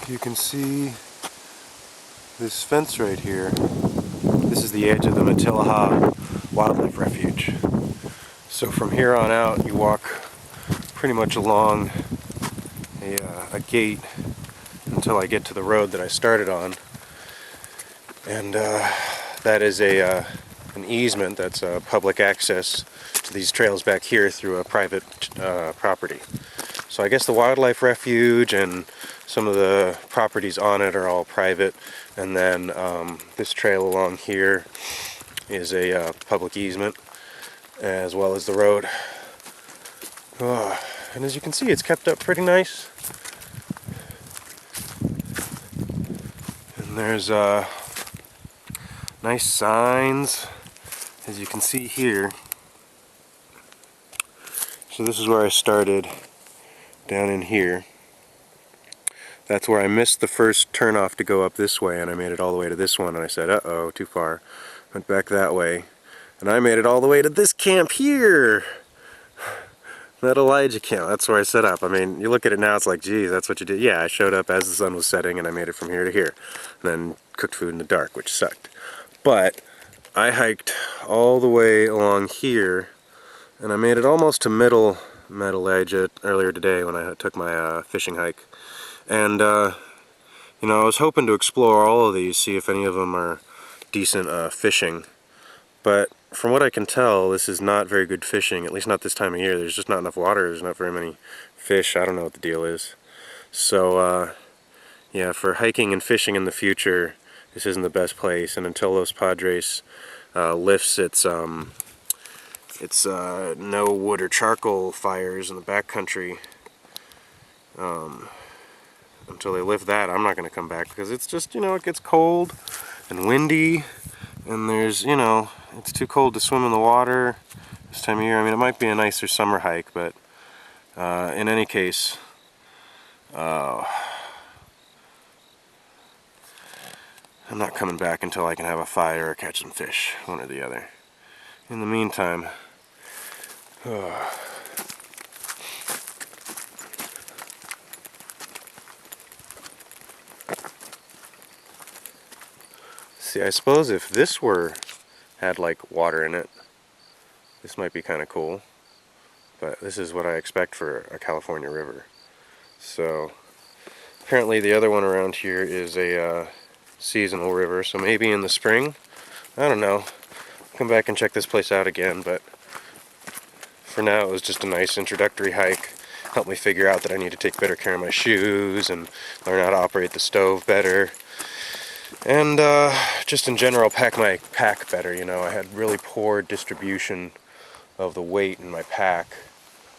You can see this fence right here. This is the edge of the Matilaha Wildlife Refuge. So from here on out, you walk pretty much along a gate until I get to the road that I started on, and that is an easement that's public access to these trails back here through a private property. So I guess the wildlife refuge and some of the properties on it are all private, and then this trail along here is a public easement, as well as the road. And as you can see, it's kept up pretty nice. And there's nice signs, as you can see here. So this is where I started, down in here. That's where I missed the first turnoff to go up this way, and I made it all the way to this one, and I said, uh-oh, too far. Went back that way, and I made it all the way to this camp here! That Elijah camp, that's where I set up. I mean, you look at it now, it's like, geez, that's what you did. Yeah, I showed up as the sun was setting, and I made it from here to here. And then cooked food in the dark, which sucked. But I hiked all the way along here, and I made it almost to middle Elijah earlier today when I took my fishing hike. And, you know, I was hoping to explore all of these, see if any of them are decent fishing. But from what I can tell, this is not very good fishing, at least not this time of year. There's just not enough water, there's not very many fish. I don't know what the deal is. So, yeah, for hiking and fishing in the future, this isn't the best place. And until Los Padres lifts its no wood or charcoal fires in the backcountry, until they lift that, I'm not going to come back, because it's just, you know, it gets cold and windy, and there's, you know, it's too cold to swim in the water this time of year. I mean, it might be a nicer summer hike, but in any case, I'm not coming back until I can have a fire or catch some fish, one or the other. In the meantime, see, I suppose if this had like water in it, this might be kind of cool. But this is what I expect for a California river. So apparently the other one around here is a seasonal river, so maybe in the spring, I don't know, come back and check this place out again. But for now, it was just a nice introductory hike. Helped me figure out that I need to take better care of my shoes and learn how to operate the stove better. And just in general, pack my pack better. You know, I had really poor distribution of the weight in my pack,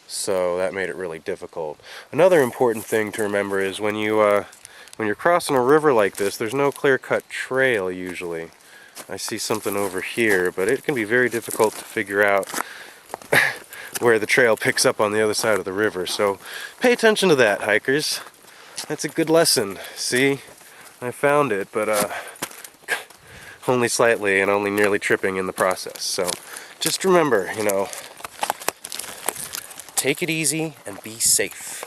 so that made it really difficult. Another important thing to remember is when you're crossing a river like this, there's no clear-cut trail usually. I see something over here, but it can be very difficult to figure out where the trail picks up on the other side of the river. So pay attention to that, hikers. That's a good lesson. See? I found it, but only slightly, and only nearly tripping in the process. So just remember, you know, take it easy and be safe.